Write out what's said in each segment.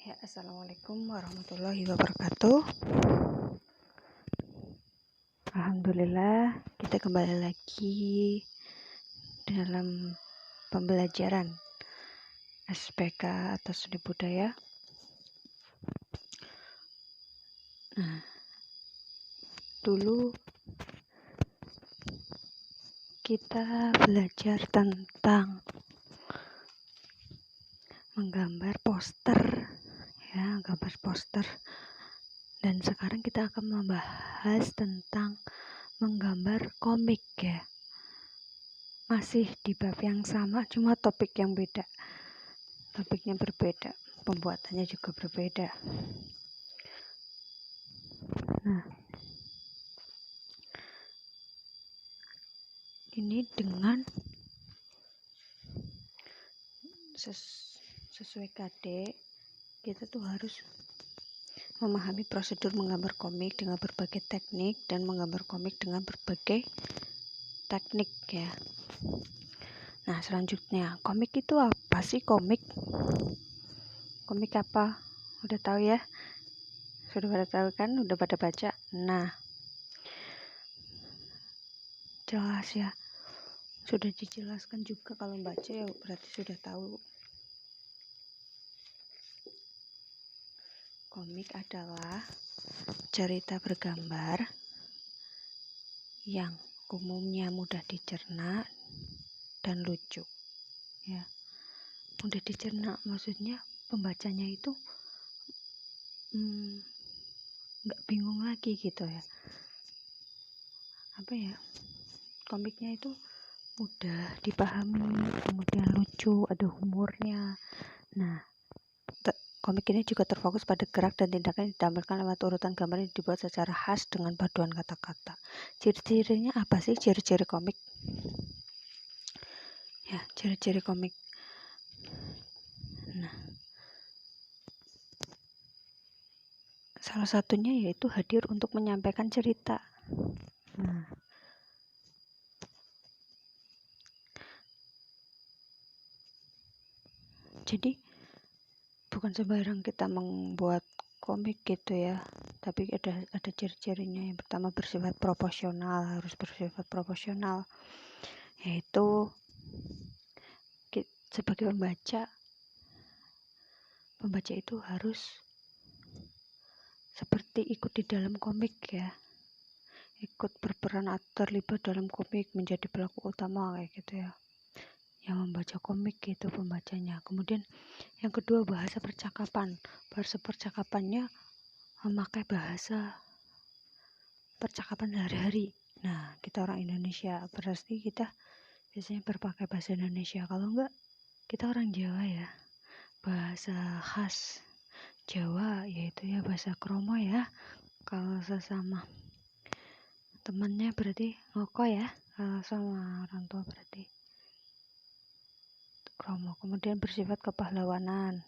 Ya, assalamualaikum warahmatullahi wabarakatuh. Alhamdulillah, kita kembali lagi dalam pembelajaran SPK atau Seni Budaya. Nah, dulu kita belajar tentang menggambar poster, ya, gambar poster. Dan sekarang kita akan membahas tentang menggambar komik, ya. Masih di bab yang sama, cuma topik yang beda. Topiknya berbeda, pembuatannya juga berbeda. Nah, ini dengan sesuai KD, kita tuh harus memahami prosedur menggambar komik dengan berbagai teknik dan menggambar komik dengan berbagai teknik, ya. Nah, selanjutnya, komik itu apa sih komik? Komik apa? Udah tahu ya? Sudah pada tahu kan? Udah pada baca? Nah, jelas ya. Sudah dijelaskan juga, kalau baca ya berarti sudah tahu. Komik adalah cerita bergambar yang umumnya mudah dicerna dan lucu, ya. Mudah dicerna maksudnya pembacanya itu nggak bingung lagi gitu, ya. Apa ya, komiknya itu mudah dipahami, kemudian lucu, ada humornya. Nah, komik ini juga terfokus pada gerak dan tindakan yang ditampilkan lewat urutan gambar yang dibuat secara khas dengan paduan kata-kata. Ciri-cirinya apa sih ciri-ciri komik? Ya, ciri-ciri komik. Nah, salah satunya yaitu hadir untuk menyampaikan cerita. Nah, jadi bukan sembarang kita membuat komik gitu, ya, tapi ada ciri-cirinya. Yang pertama, bersifat proporsional, harus bersifat proporsional, yaitu sebagai pembaca itu harus seperti ikut di dalam komik, ya, ikut berperan atau terlibat dalam komik, menjadi pelaku utama kayak gitu, ya, yang membaca komik gitu pembacanya. Kemudian yang kedua, bahasa percakapan. Bahasa percakapannya memakai bahasa percakapan sehari-hari. Nah, kita orang Indonesia, berarti kita biasanya berpakai bahasa Indonesia. Kalau enggak, kita orang Jawa, ya. Bahasa khas Jawa yaitu ya bahasa kromo, ya. Kalau sesama temannya berarti ngoko, ya. Kalau sama orang tua berarti kromo. Kemudian bersifat kepahlawanan,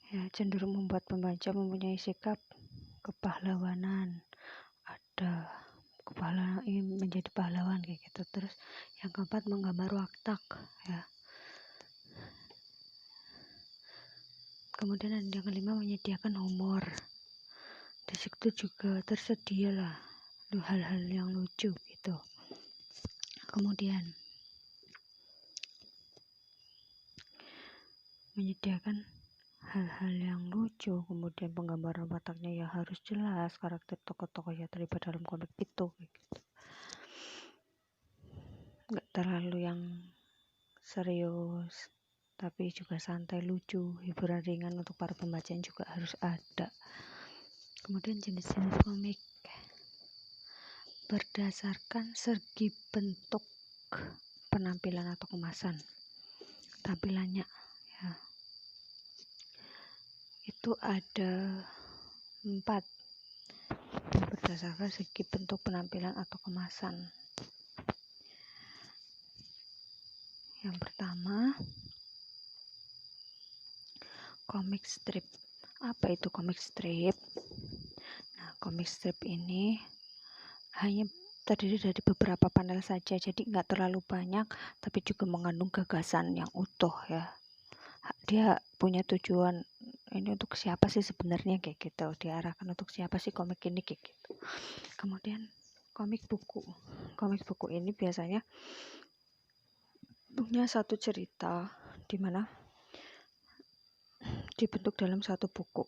ya, cenderung membuat pembaca mempunyai sikap kepahlawanan. Ada kepahlawan, ingin menjadi pahlawan kayak gitu. Terus yang keempat, menggambar watak, ya. Kemudian yang kelima, menyediakan humor. Di situ juga tersedialah hal-hal yang lucu gitu. Kemudian menyediakan hal-hal yang lucu, kemudian penggambaran wataknya ya harus jelas, karakter tokoh-tokoh yang terlibat dalam komik itu gitu. Nggak terlalu yang serius, tapi juga santai, lucu, hiburan ringan untuk para pembaca juga harus ada. Kemudian jenis-jenis komik berdasarkan segi bentuk penampilan atau kemasan tampilannya, ya. Itu ada 4 berdasarkan segi bentuk penampilan atau kemasan. Yang pertama, komik strip. Apa itu komik strip? Nah, komik strip ini hanya terdiri dari beberapa panel saja, jadi nggak terlalu banyak, tapi juga mengandung gagasan yang utuh, ya. Dia punya tujuan ini untuk siapa sih sebenarnya, kayak gitu, diarahkan untuk siapa sih komik ini, kayak gitu. Kemudian komik buku ini biasanya punya satu cerita di mana dibentuk dalam satu buku.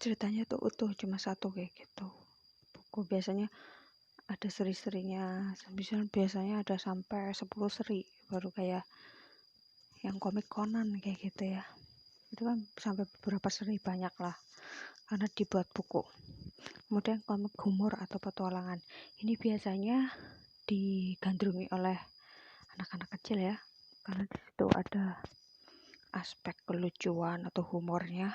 Ceritanya tuh utuh, cuma satu, kayak gitu. Buku biasanya ada seri-serinya, biasanya ada sampai 10 seri, baru kayak yang komik Conan kayak gitu ya. Itu kan sampai beberapa seri, banyak lah, karena dibuat buku. Kemudian komik humor atau petualangan. Ini biasanya digandrungi oleh anak-anak kecil ya, karena di situ ada aspek kelucuan atau humornya,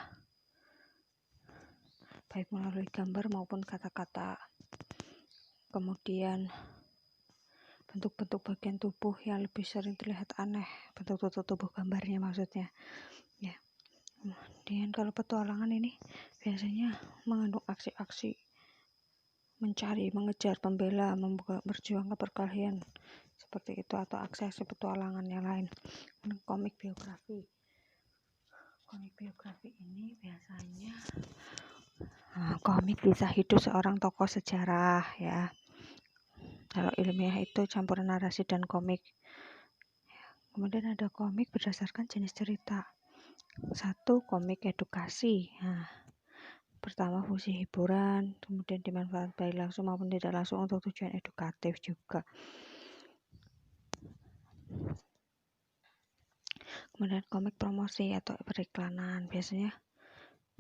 baik melalui gambar maupun kata-kata. Kemudian bentuk-bentuk bagian tubuh yang lebih sering terlihat aneh, bentuk tubuh gambarnya maksudnya ya. Kemudian kalau petualangan ini biasanya mengandung aksi-aksi mencari, mengejar, membela, berjuang ke perkelahian seperti itu, atau aksi-aksi petualangan yang lain. Komik biografi ini biasanya komik kisah hidup seorang tokoh sejarah ya. Kalau ilmiah itu campuran narasi dan komik. Kemudian ada komik berdasarkan jenis cerita. Satu, komik edukasi. Nah, pertama fungsi hiburan, kemudian dimanfaatkan baik langsung maupun tidak langsung untuk tujuan edukatif juga. Kemudian komik promosi atau periklanan, biasanya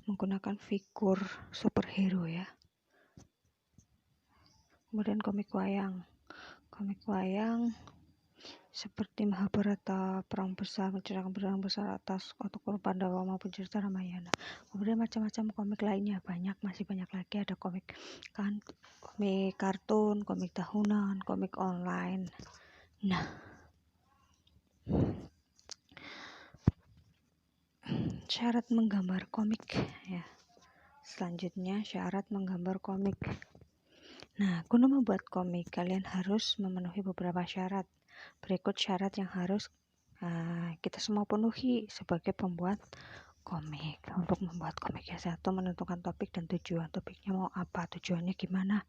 menggunakan figur superhero ya. Kemudian komik wayang seperti Mahabharata, perang besar, menceritakan perang besar atas tokoh Pandawa maupun cerita Ramayana. Kemudian macam-macam komik lainnya, masih banyak lagi. Ada komik kartun, komik tahunan, komik online. Nah, syarat menggambar komik ya. Selanjutnya, syarat menggambar komik. Nah, guna membuat komik, kalian harus memenuhi beberapa syarat. Berikut syarat yang harus kita semua penuhi sebagai pembuat komik. Untuk membuat komik ya, satu, menentukan topik dan tujuan. Topiknya mau apa, tujuannya gimana.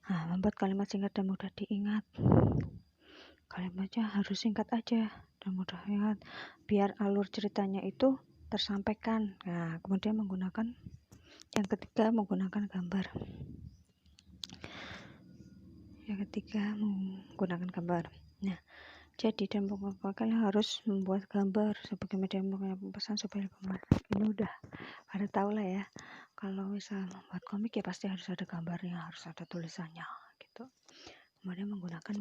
Membuat kalimat singkat dan mudah diingat. Kalimatnya harus singkat aja dan mudah diingat, biar alur ceritanya itu tersampaikan. Nah, kemudian yang ketiga, menggunakan gambar. Nah, jadi dan pokoknya kalian harus membuat gambar sebagai media pesan supaya ini udah pada tahu lah ya. Kalau misal membuat komik ya pasti harus ada gambarnya, harus ada tulisannya gitu. Kemudian menggunakan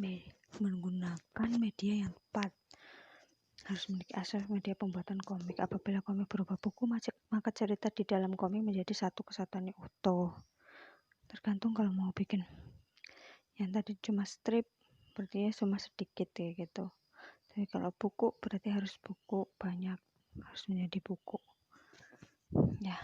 media yang tepat. Harus memiliki asas media pembuatan komik. Apabila komik berupa buku, maka cerita di dalam komik menjadi satu kesatuan yang utuh. Tergantung kalau mau bikin yang tadi cuma strip, berarti cuma sedikit ya gitu. Tapi kalau buku berarti harus buku banyak, harus menjadi buku ya.